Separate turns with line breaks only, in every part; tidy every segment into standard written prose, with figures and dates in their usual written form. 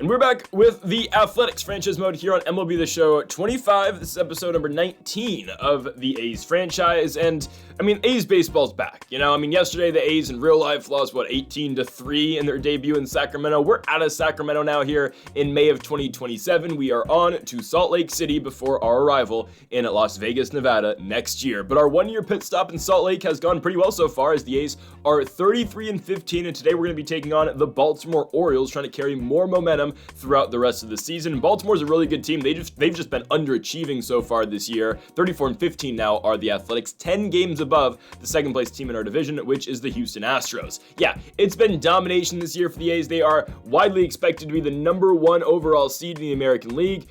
And we're back with the Athletics franchise mode here on MLB The Show 25. This is episode number 19 of the A's franchise. And A's baseball's back. Yesterday the A's in real life lost, 18-3 in their debut in Sacramento. We're out of Sacramento now here in May of 2027. We are on to Salt Lake City before our arrival in Las Vegas, Nevada next year. But our one-year pit stop in Salt Lake has gone pretty well so far as the A's are 33-15. And today we're going to be taking on the Baltimore Orioles, trying to carry more momentum throughout the rest of the season. Baltimore's a really good team. They've just been underachieving so far this year. 34-15 now are the Athletics, 10 games above the second place team in our division, which is the Houston Astros. Yeah, it's been domination this year for the A's. They are widely expected to be the number one overall seed in the American League.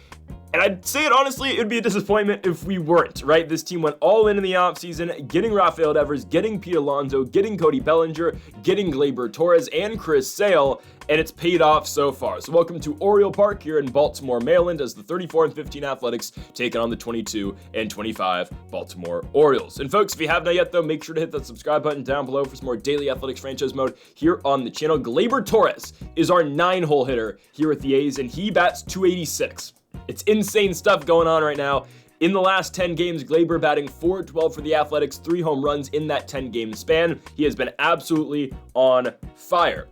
And I'd say it honestly, it would be a disappointment if we weren't, right? This team went all in the offseason, getting Rafael Devers, getting Pete Alonso, getting Cody Bellinger, getting Gleyber Torres, and Chris Sale, and it's paid off so far. So welcome to Oriole Park here in Baltimore, Maryland, as the 34-15 Athletics take on the 22-25 Baltimore Orioles. And folks, if you have not yet though, make sure to hit that subscribe button down below for some more daily Athletics franchise mode here on the channel. Gleyber Torres is our 9-hole hitter here with the A's, and he bats .286. It's insane stuff going on right now. In the last 10 games, Gleyber batting .412 for the Athletics, 3 home runs in that 10-game span. He has been absolutely on fire.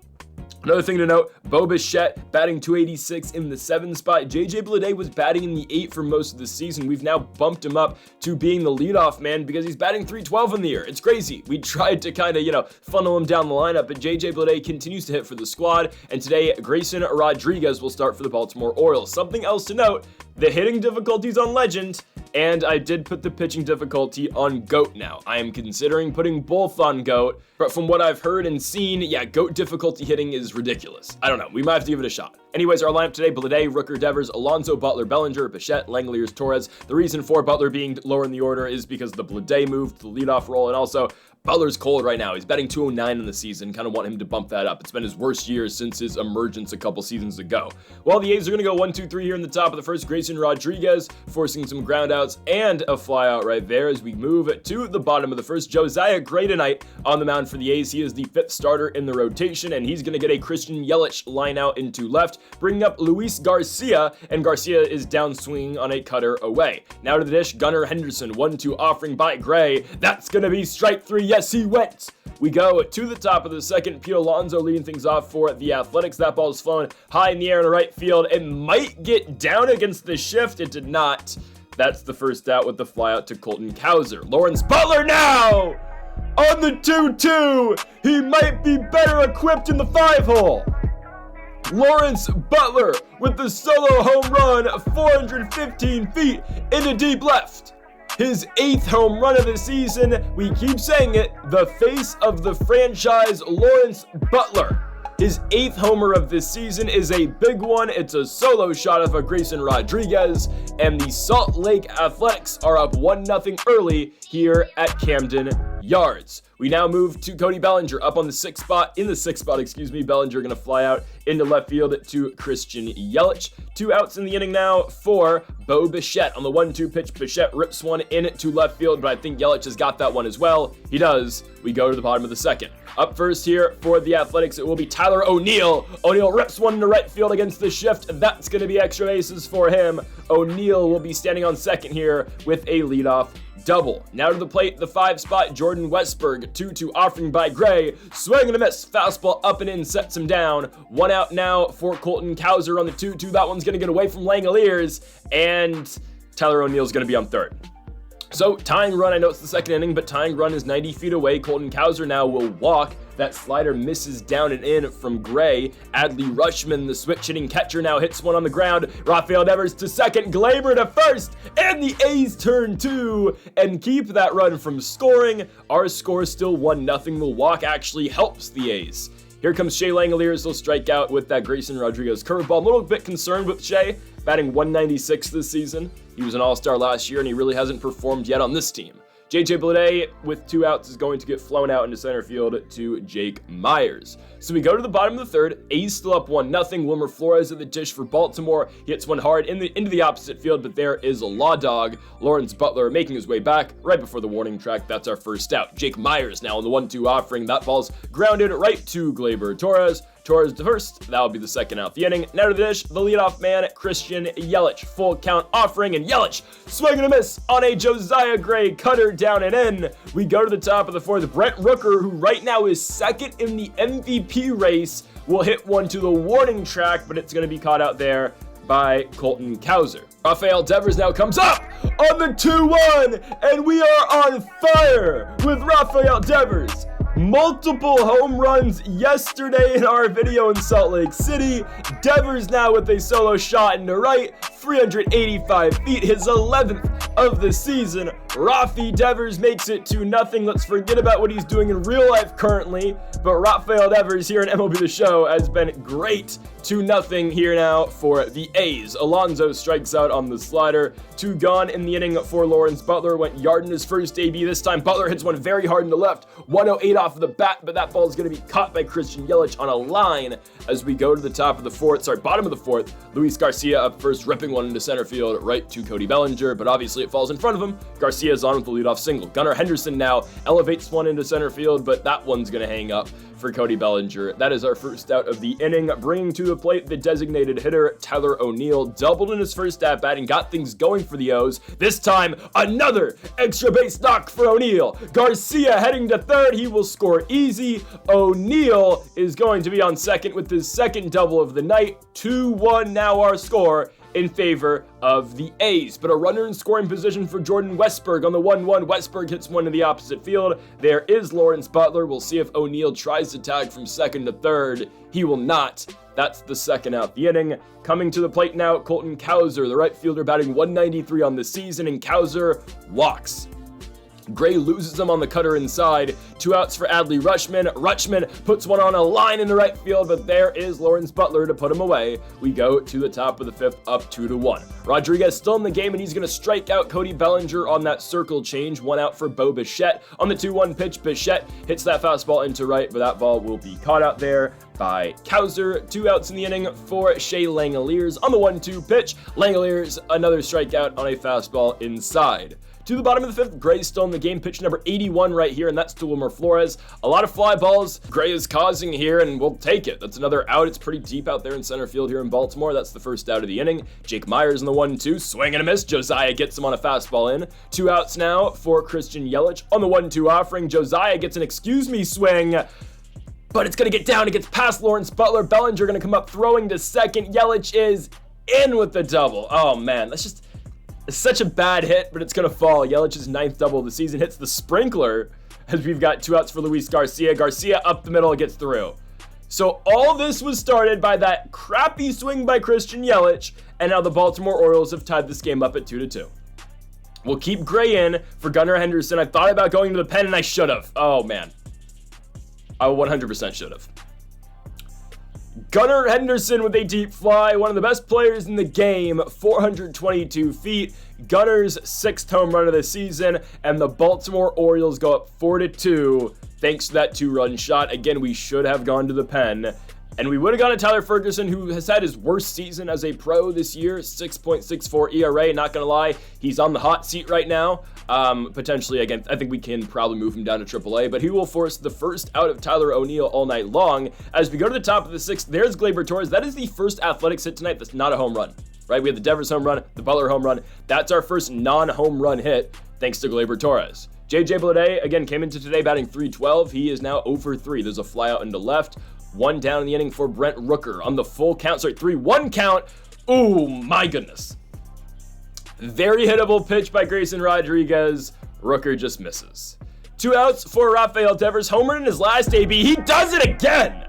Another thing to note, Bo Bichette batting .286 in the 7 spot. JJ Bleday was batting in the 8 for most of the season. We've now bumped him up to being the leadoff man because he's batting .312 in the year. It's crazy. We tried to kind of, funnel him down the lineup, but JJ Bleday continues to hit for the squad. And today, Grayson Rodriguez will start for the Baltimore Orioles. Something else to note, the hitting difficulties on Legend, and I did put the pitching difficulty on GOAT now. I am considering putting both on GOAT, but from what I've heard and seen, GOAT difficulty hitting is ridiculous. I don't know. We might have to give it a shot. Anyways, our lineup today, Bleday, Rooker, Devers, Alonso, Butler, Bellinger, Bichette, Langeliers, Torres. The reason for Butler being lower in the order is because the Bleday moved to the leadoff role, and also Butler's cold right now. He's batting .209 in the season. Kind of want him to bump that up. It's been his worst year since his emergence a couple seasons ago. Well, the A's are going to go 1-2-3 here in the top of the first. Grayson Rodriguez forcing some groundouts and a flyout right there as we move to the bottom of the first. Josiah Gray tonight on the mound for the A's. He is the 5th starter in the rotation, and he's going to get a Christian Yelich line out into left, bringing up Luis Garcia, and Garcia is downswinging on a cutter away. Now to the dish, Gunnar Henderson, 1-2 offering by Gray. That's going to be strike 3. Yes, he went. We go to the top of the second. Pete Alonso leading things off for the Athletics. That ball is flown high in the air in the right field. It might get down against the shift. It did not. That's the first out with the flyout to Colton Cowser. Lawrence Butler now on the 2-2. He might be better equipped in the 5-hole. Lawrence Butler with the solo home run, 415 feet into deep left. His 8th home run of the season. We keep saying it, the face of the franchise, Lawrence Butler. His 8th homer of this season is a big one. It's a solo shot of a Grayson Rodriguez, and the Salt Lake Athletics are up 1-0 early here at Camden Yards. We now move to Cody Bellinger up on the 6th spot. In the 6th spot, Bellinger going to fly out into left field to Christian Yelich. 2 outs in the inning now for Bo Bichette. On the 1-2 pitch, Bichette rips one into left field, but I think Yelich has got that one as well. He does. We go to the bottom of the second. Up first here for the Athletics, it will be Tyler O'Neill. O'Neill rips one into right field against the shift. That's going to be extra bases for him. O'Neill will be standing on second here with a leadoff double. Now to the plate, the 5 spot, Jordan Westberg, 2-2 offering by Gray, swing and a miss, fastball up and in, sets him down. 1 out now for Colton Cowser on the 2-2. That one's going to get away from Langeliers, and Tyler O'Neill's going to be on third. So tying run, I know it's the second inning, but tying run is 90 feet away. Colton Cowser now will walk. That slider misses down and in from Gray. Adley Rutschman, the switch hitting catcher, now hits one on the ground. Rafael Devers to second, Gleyber to first, and the A's turn 2 and keep that run from scoring. Our score is still 1-0. The walk actually helps the A's. Here comes Shea Langeliers. He'll strike out with that Grayson Rodriguez curveball. I'm a little bit concerned with Shea, batting .196 this season. He was an all-star last year, and he really hasn't performed yet on this team. JJ Bleday, with 2 outs, is going to get flown out into center field to Jake Myers. So we go to the bottom of the third. A's still up 1-0. Wilmer Flores at the dish for Baltimore. He hits one hard into the opposite field, but there is a law dog. Lawrence Butler making his way back right before the warning track. That's our first out. Jake Myers now on the 1-2 offering. That ball's grounded right to Gleyber Torres. Torres to first. That'll be the second out the inning. Now to the dish, the leadoff man, Christian Yelich. Full count offering, and Yelich swing and a miss on a Josiah Gray cutter down and in. We go to the top of the fourth. Brent Rooker, who right now is second in the MVP race, will hit one to the warning track, but it's going to be caught out there by Colton Cowser. Rafael Devers now comes up on the 2-1, and we are on fire with Rafael Devers. Multiple home runs yesterday in our video in Salt Lake City. Devers now with a solo shot into right, 385 feet, his 11th of the season. Rafi Devers makes it 2-0. Let's forget about what he's doing in real life currently, but Rafael Devers here in MLB The Show has been great. 2-0 here now for the A's. Alonso strikes out on the slider. 2 gone in the inning for Lawrence Butler. Went yard in his first AB. This time Butler hits one very hard in the left. 108 off of the bat, but that ball is going to be caught by Christian Yelich on a line as we go to the bottom of the fourth. Luis Garcia up first, ripping one into center field right to Cody Bellinger, but obviously it falls in front of him. Garcia is on with the leadoff single. Gunnar Henderson now elevates one into center field, but that one's going to hang up for Cody Bellinger. That is our first out of the inning. Bringing to the plate the designated hitter, Tyler O'Neill, doubled in his first at-bat and got things going for the O's. This time, another extra base knock for O'Neill. Garcia heading to third. He will score easy. O'Neill is going to be on second with his second double of the night. 2-1 now our score in favor of the A's. But a runner in scoring position for Jordan Westburg on the 1-1. Westburg hits one to the opposite field. There is Lawrence Butler. We'll see if O'Neill tries to tag from second to third. He will not. That's the second out the inning. Coming to the plate now, Colton Cowser, the right fielder, batting 193 on the season, and Cowser walks. Gray loses him on the cutter inside. 2 outs for Adley Rutschman. Rutschman puts one on a line in the right field, but there is Lawrence Butler to put him away. We go to the top of the fifth, up 2-1. Rodriguez still in the game, and he's going to strike out Cody Bellinger on that circle change. 1 out for Bo Bichette. On the 2-1 pitch, Bichette hits that fastball into right, but that ball will be caught out there by Cowser. 2 outs in the inning for Shea Langoliers. On the 1-2 pitch, Langoliers another strikeout on a fastball inside. To the bottom of the fifth, Gray's still in the game, pitch number 81 right here, and that's to Wilmer Flores. A lot of fly balls Gray is causing here, and we'll take it. That's another out. It's pretty deep out there in center field here in Baltimore. That's the first out of the inning. Jake Myers in the 1-2, swing and a miss. Josiah gets him on a fastball in. 2 outs now for Christian Yelich. On the 1-2 offering, Josiah gets an excuse me swing, but it's going to get down. It gets past Lawrence Butler. Bellinger going to come up throwing to second. Yelich is in with the double. Oh, man, that's just... It's such a bad hit, but it's going to fall. Yelich's 9th double of the season hits the sprinkler as we've got 2 outs for Luis Garcia. Garcia up the middle, gets through. So all this was started by that crappy swing by Christian Yelich, and now the Baltimore Orioles have tied this game up at 2-2. We'll keep Gray in for Gunnar Henderson. I thought about going to the pen, and I should have. Oh, man. I 100% should have. Gunnar Henderson with a deep fly, one of the best players in the game, 422 feet. Gunnar's 6th home run of the season, and the Baltimore Orioles go up 4-2 thanks to that 2-run shot. Again, we should have gone to the pen, and we would have gone to Tyler Ferguson, who has had his worst season as a pro this year, 6.64 ERA. Not gonna lie, he's on the hot seat right now. Potentially, again, I think we can probably move him down to AAA, but he will force the first out of Tyler O'Neill all night long. As we go to the top of the 6th, there's Gleyber Torres. That is the first Athletics hit tonight that's not a home run, right? We have the Devers home run, the Butler home run. That's our first non-home run hit, thanks to Gleyber Torres. JJ Bleday, again, came into today batting .312. He is now 0-for-3. There's a fly out into left. 1 down in the inning for Brent Rooker on the full count. 3-1 count. Ooh, my goodness. Very hittable pitch by Grayson Rodriguez. Rooker just misses. 2 outs for Rafael Devers. Homer in his last AB. He does it again.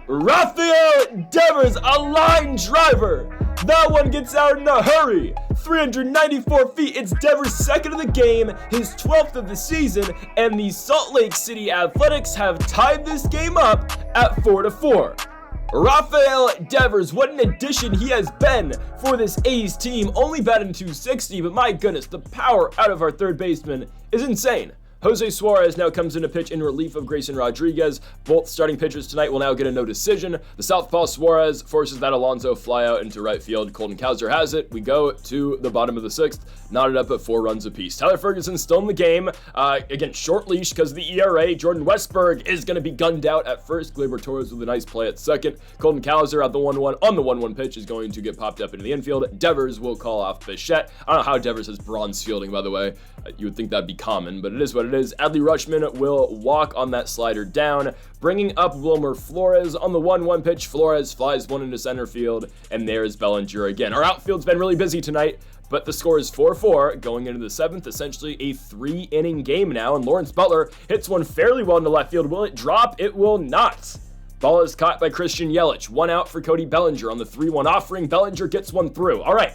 Rafael Devers, a line driver. That one gets out in a hurry. 394 feet. It's Devers' 2nd of the game, his 12th of the season, and the Salt Lake City Athletics have tied this game up at 4-4. Rafael Devers, what an addition he has been for this A's team. Only batting .260, but my goodness, the power out of our third baseman is insane. Jose Suarez now comes in to pitch in relief of Grayson Rodriguez. Both starting pitchers tonight will now get a no decision. The southpaw Suarez forces that Alonso fly out into right field. Colton Cowser has it. We go to the bottom of the sixth, knotted up at 4 runs apiece. Tyler Ferguson still in the game. Again, short leash because of the ERA. Jordan Westberg is going to be gunned out at first. Gleyber Torres with a nice play at second. Colton Cowser at the 1-1 on the 1-1 pitch is going to get popped up into the infield. Devers will call off Bichette. I don't know how Devers has bronze fielding, by the way. You would think that'd be common, but it is what it is. Adley Rutschman will walk on that slider down, bringing up Wilmer Flores on the 1-1 pitch. Flores flies one into center field, and there's Bellinger again. Our outfield's been really busy tonight, but the score is 4-4 going into the 7th, essentially a 3-inning game now, and Lawrence Butler hits one fairly well into left field. Will it drop? It will not. Ball is caught by Christian Yelich. 1 out for Cody Bellinger on the 3-1 offering. Bellinger gets one through. All right.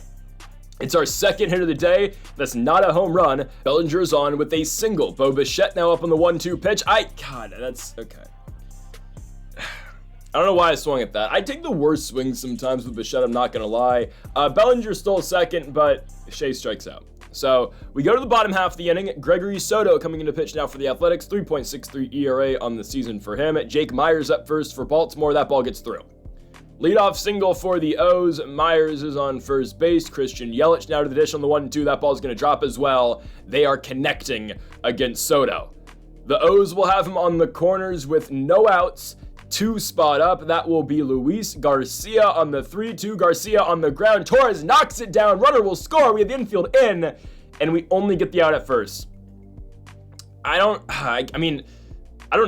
It's our second hit of the day. That's not a home run. Bellinger's on with a single. Bo Bichette now up on the 1-2 pitch. God, that's okay. I don't know why I swung at that. I take the worst swings sometimes with Bichette, I'm not going to lie. Bellinger stole second, but Shea strikes out. So we go to the bottom half of the inning. Gregory Soto coming into pitch now for the Athletics. 3.63 ERA on the season for him. Jake Myers up first for Baltimore. That ball gets through. Leadoff single for the O's. Myers is on first base. Christian Yelich now to the dish on the 1-2. That ball's going to drop as well. They are connecting against Soto. The O's will have him on the corners with no outs. 2 spot up. That will be Luis Garcia on the 3-2. Garcia on the ground. Torres knocks it down. Runner will score. We have the infield in, and we only get the out at first. I don't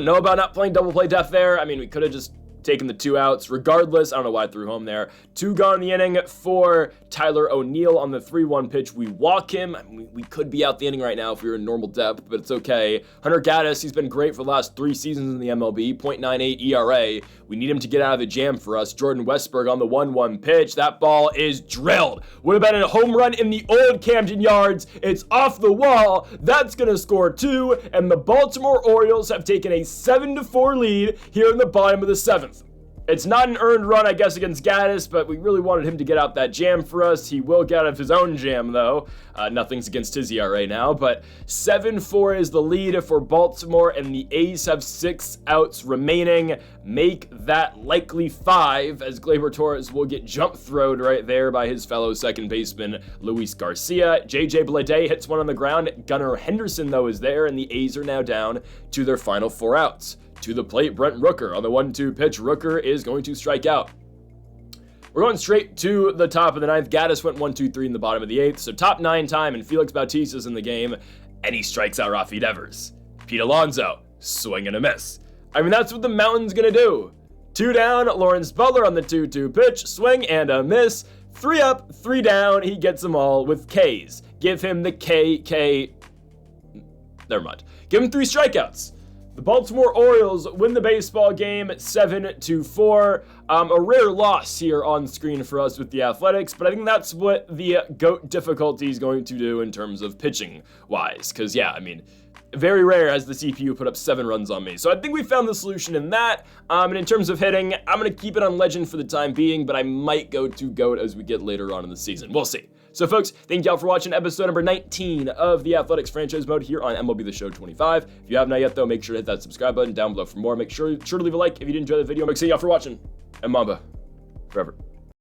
know about not playing double play death there. I mean, we could have just taking the 2 outs. Regardless, I don't know why I threw home there. 2 gone in the inning for Tyler O'Neill on the 3-1 pitch. We walk him. I mean, we could be out the inning right now if we were in normal depth, but it's okay. Hunter Gaddis, he's been great for the last 3 seasons in the MLB. 0.98 ERA. We need him to get out of the jam for us. Jordan Westberg on the 1-1 pitch. That ball is drilled. Would have been a home run in the old Camden Yards. It's off the wall. That's going to score 2, and the Baltimore Orioles have taken a 7-4 lead here in the bottom of the 7th. It's not an earned run, I guess, against Gaddis, but we really wanted him to get out that jam for us. He will get out of his own jam, though. Nothing's against his ERA now, but 7-4 is the lead for Baltimore, and the A's have 6 outs remaining. Make that likely 5, as Gleyber Torres will get jump throwed right there by his fellow second baseman, Luis Garcia. JJ Bleday hits one on the ground. Gunnar Henderson, though, is there, and the A's are now down to their final 4 outs. To the plate, Brent Rooker on the 1-2 pitch. Rooker is going to strike out. We're going straight to the top of the 9th. Gaddis went 1-2-3 in the bottom of the 8th. So top 9 time, and Felix Bautista's in the game, and he strikes out Rafi Devers. Pete Alonso, swing and a miss. I mean, that's what the Mountain's gonna do. 2 down, Lawrence Butler on the 2-2 pitch, swing and a miss. 3 up, 3 down, he gets them all with Ks. Give him the K. Never mind. Give him 3 strikeouts. The Baltimore Orioles win the baseball game 7-4. A rare loss here on screen for us with the Athletics, but I think that's what the GOAT difficulty is going to do in terms of pitching wise. Because, yeah, I mean, very rare has the CPU put up 7 runs on me. So I think we found the solution in that. And in terms of hitting, I'm going to keep it on Legend for the time being, but I might go to GOAT as we get later on in the season. We'll see. So, folks, thank y'all for watching episode number 19 of the Athletics Franchise Mode here on MLB The Show 25. If you have not yet, though, make sure to hit that subscribe button down below for more. Make sure to leave a like if you did enjoy the video. Make sure y'all for watching, and Mamba forever.